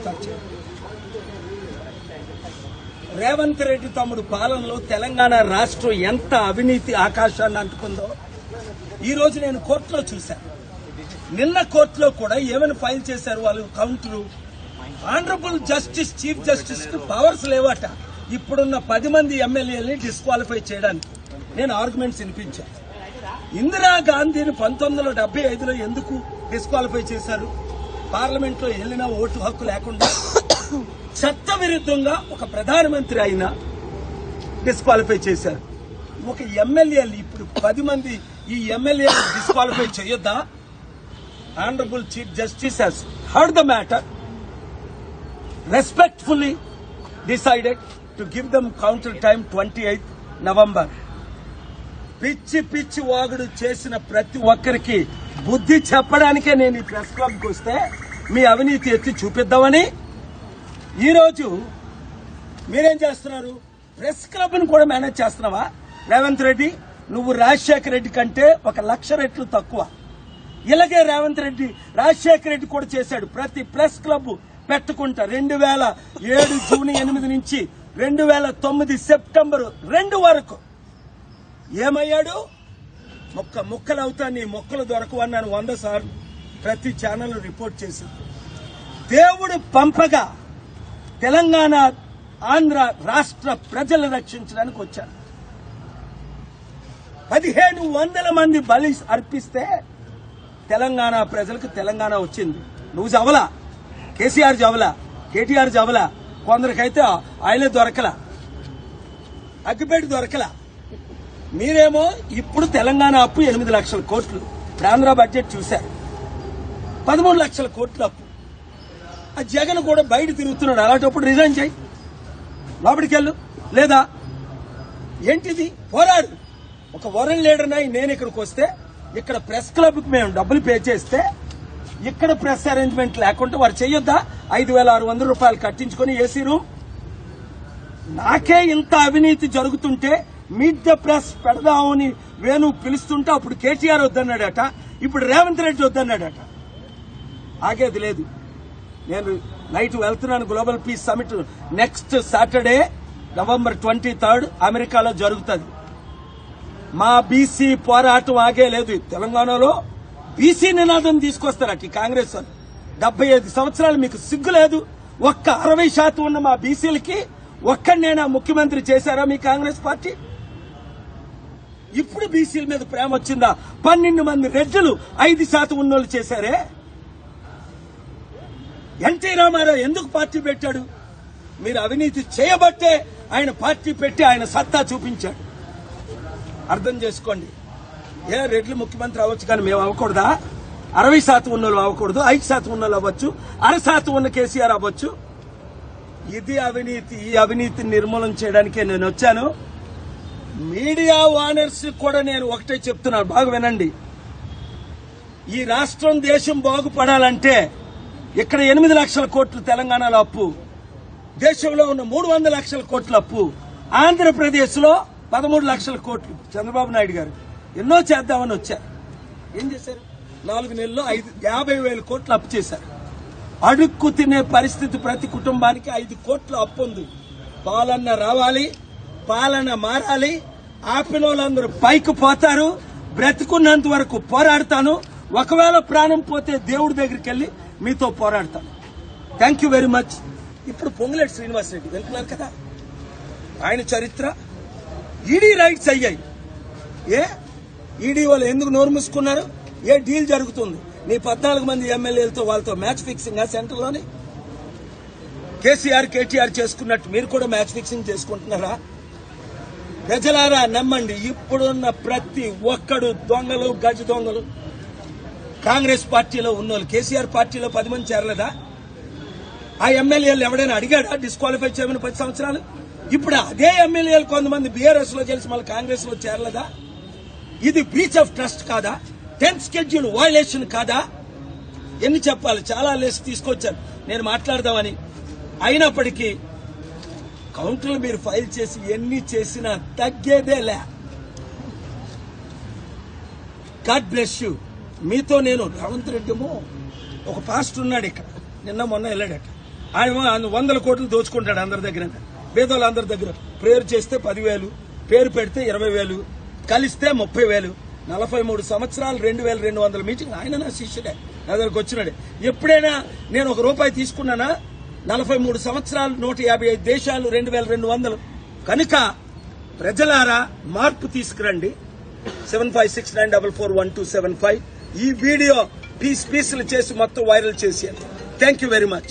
Start చేయాలి. రేవంత్ రెడ్డి తమ్ముడు పాలనలో తెలంగాణ రాష్ట్రం ఎంత అవినీతి ఆకాశాన్ని అంటుకుందో ఈ రోజు నేను కోర్టులో చూశాను. నిన్న కోర్టులో కూడా ఏమైనా ఫైల్ చేశారు వాళ్ళు counter. Honourable justice chief justice కు పవర్స్ లేవట ఇప్పుడున్న 10 మంది ఎమ్మెల్యేలని డిస్క్వాలిఫై చేయడానికి. నేను ఆర్గ్యుమెంట్స్ వినిపించాను. ఇందిరాగాంధీని 1975లో ఎందుకు డిస్క్వాలిఫై చేశారు? పార్లమెంట్ లో వెళ్లిన ఓటు హక్కు లేకుండా చట్ట విరుద్ధంగా ఒక ప్రధానమంత్రి అయినా డిస్క్వాలిఫై చేశారు. ఒక ఎమ్మెల్యేలు ఇప్పుడు 10 మంది ఈ ఎమ్మెల్యేలు డిస్క్వాలిఫై చేయొద్దా? Honourable chief justice has heard the matter, respectfully decided to give them counter time 28th November. పిచ్చి వాగుడు చేసిన ప్రతి ఒక్కరికి బుద్ధి చెప్పడానికే నేను ఈ ప్రెస్ క్లబ్కి వస్తే మీ అవినీతి ఎత్తి చూపిద్దామని. ఈరోజు మీరేం చేస్తున్నారు? ప్రెస్ క్లబ్ను కూడా మేనేజ్ చేస్తున్నావా? రేవంత్ రెడ్డి, నువ్వు రాజశేఖర రెడ్డి కంటే 1,00,000 రెట్లు తక్కువ. ఇలాగే రేవంత్ రెడ్డి రాజశేఖర రెడ్డి కూడా చేశాడు. ప్రతి ప్రెస్ క్లబ్ పెట్టుకుంటా 2007 జూన్ 8 నుంచి 2009 సెప్టెంబర్ 2 వరకు ఏమయ్యాడు? ముక్కలు అవుతా, నీ మొక్కలు దొరకవని నన్ను 100 సార్లు ప్రతి ఛానల్ రిపోర్ట్ చేసింది. దేవుడు పంపగా తెలంగాణ ఆంధ్ర రాష్ట్ర ప్రజలు రక్షించడానికి వచ్చాను. 1700 మంది బలి అర్పిస్తే తెలంగాణ ప్రజలకు తెలంగాణ వచ్చింది. నువ్వు చవలా, కేసీఆర్ చవలా, కేటీఆర్ చవలా, కొందరికైతే ఆయనే దొరకలా, అగ్గిపేట దొరకలా. మీరేమో ఇప్పుడు తెలంగాణ అప్పు 8 లక్షల కోట్లు. ఆంధ్ర బడ్జెట్ చూశారు, 13 లక్షల కోట్ల అప్పు. ఆ జగన్ కూడా బయట తిరుగుతున్నాడు. అలాంటప్పుడు రిజైన్ చేయి, లోపలికి వెళ్ళు. లేదా ఏంటిది? పోరాడు. ఒక వరల్డ్ లీడర్ నై నేను ఇక్కడికి వస్తే ఇక్కడ ప్రెస్ క్లబ్ కి మేము డబ్బులు పే చేస్తే ఇక్కడ ప్రెస్ అరేంజ్మెంట్ లేకుండా వారు చెయ్యొద్దా? 5,600 రూపాయలు కట్టించుకుని ఏసీ రూమ్. నాకే ఇంత అవినీతి జరుగుతుంటే మీట్ ద ప్రెస్ పెడదామని వేణు పిలుస్తుంటే అప్పుడు కేటీఆర్ వద్దన్నాడట, ఇప్పుడు రేవంత్ రెడ్డి వద్దన్నాడట. ఆగేది లేదు. నేను నైట్ వెళ్తున్నాను. Global peace summit next Saturday November 23 అమెరికాలో జరుగుతుంది. మా బీసీ పోరాటం ఆగే లేదు. తెలంగాణలో బీసీ నినాదం తీసుకొస్తారట ఈ కాంగ్రెస్ వాళ్ళు. 75 సంవత్సరాలు మీకు సిగ్గు లేదు? ఒక్క 60% ఉన్న మా బీసీలకి ఒక్కడైనా ముఖ్యమంత్రి చేశారా మీ కాంగ్రెస్ పార్టీ? ఇప్పుడు బీసీల మీద ప్రేమ వచ్చిందా? 12 మంది రెడ్లు 5% ఉన్నోళ్ళు చేశారే. ఎన్టీ రామారావు ఎందుకు పార్టీ పెట్టాడు? మీరు అవినీతి చేయబట్టే ఆయన పార్టీ పెట్టి ఆయన సత్తా చూపించాడు. అర్థం చేసుకోండి. రెడ్లు ముఖ్యమంత్రి అవ్వచ్చు కానీ మేము అవ్వకూడదా? 60% ఉన్నోళ్ళు అవ్వకూడదు? 5% ఉన్నోళ్ళు అవ్వచ్చు, 1% ఉన్న కేసీఆర్ అవ్వచ్చు. ఇది అవినీతి. ఈ అవినీతిని నిర్మూలన చేయడానికే నేను వచ్చాను. మీడియా ఓనర్స్ కూడా నేను ఒకటే చెప్తున్నాను, బాగా వినండి. ఈ రాష్ట్రం దేశం బాగుపడాలంటే ఇక్కడ 8 లక్షల కోట్లు తెలంగాణలో అప్పు, దేశంలో ఉన్న 300 లక్షల కోట్ల అప్పు, ఆంధ్రప్రదేశ్ లో 13 లక్షల కోట్లు. చంద్రబాబు నాయుడు గారు ఎన్నో చేద్దామని వచ్చారు. ఏం చేశారు? 4 నెలల్లో 50,000 కోట్లు అప్పు చేశారు. అడుక్కు తినే పరిస్థితి ప్రతి కుటుంబానికి 5 కోట్ల అప్పు ఉంది. పాలన రావాలి, పాలన మారాలి. ఆపిన వాళ్ళందరూ పైకి పోతారు. బ్రతికున్నంత వరకు పోరాడతాను. ఒకవేళ ప్రాణం పోతే దేవుడి దగ్గరికి వెళ్లి మీతో పోరాడతాను. Thank you very much. ఇప్పుడు పొంగులేటి శ్రీనివాసరెడ్డి వెళ్తున్నారు కదా, ఆయన చరిత్ర. ఈడీ రైట్స్ అయ్యాయి. ఈడీ వాళ్ళు ఎందుకు నోరు మూసుకున్నారు? ఏ డీల్ జరుగుతుంది? నీ 14 మంది ఎమ్మెల్యేలతో వాళ్ళతో మ్యాచ్ ఫిక్సింగ్ సెంటర్లోని కేసీఆర్ కేటీఆర్ చేసుకున్నట్టు మీరు కూడా మ్యాచ్ ఫిక్సింగ్ చేసుకుంటున్నారా? ప్రజలారా నమ్మండి. ఇప్పుడున్న ప్రతి ఒక్కడు దొంగలు, గజ దొంగలు. కాంగ్రెస్ పార్టీలో ఉన్నోళ్ళు కేసీఆర్ పార్టీలో 10 మంది చేరలేదా? ఆ ఎమ్మెల్యేలు ఎవడైనా అడిగాడా డిస్క్వాలిఫై చేయమని 10 సంవత్సరాలు? ఇప్పుడు అదే ఎమ్మెల్యేలు కొంతమంది బీఆర్ఎస్ లో గెలిచి మళ్ళీ కాంగ్రెస్ లో చేరలేదా? ఇది బ్రీచ్ ఆఫ్ ట్రస్ట్ కాదా? 10th షెడ్యూల్ వయలేషన్ కాదా? ఎన్ని చెప్పాలి? చాలా లిస్ట్ తీసుకొచ్చాను నేను మాట్లాడదామని. అయినప్పటికీ కౌంటర్లు మీరు ఫైల్ చేసి ఎన్ని చేసినా తగ్గేదేలే. God bless you. మీతో నేను రేవంత్ రెడ్డిమో ఒక పాస్టర్ ఉన్నాడు ఇక్కడ, నిన్న మొన్న వెళ్ళాడట. ఆయన 100 కోట్లు దోచుకుంటాడు అందరి దగ్గర. పేదోళ్ళు అందరి దగ్గర ప్రేయర్ చేస్తే 10,000, పేరు పెడితే 20,000, కలిస్తే 30,000. 43 సంవత్సరాలు 2,200 మీటింగ్. ఆయన నా శిష్యుడే, నా దగ్గరకు వచ్చినాడు. ఎప్పుడైనా నేను ₹1 తీసుకున్నానా? 43 సంవత్సరాలు 155 దేశాలు 2,200. కనుక ప్రజలారా మార్పు తీసుకురండి. 7569441275 ఈ వీడియో పీసులు చేసి మొత్తం వైరల్ చేసి. Thank you very much.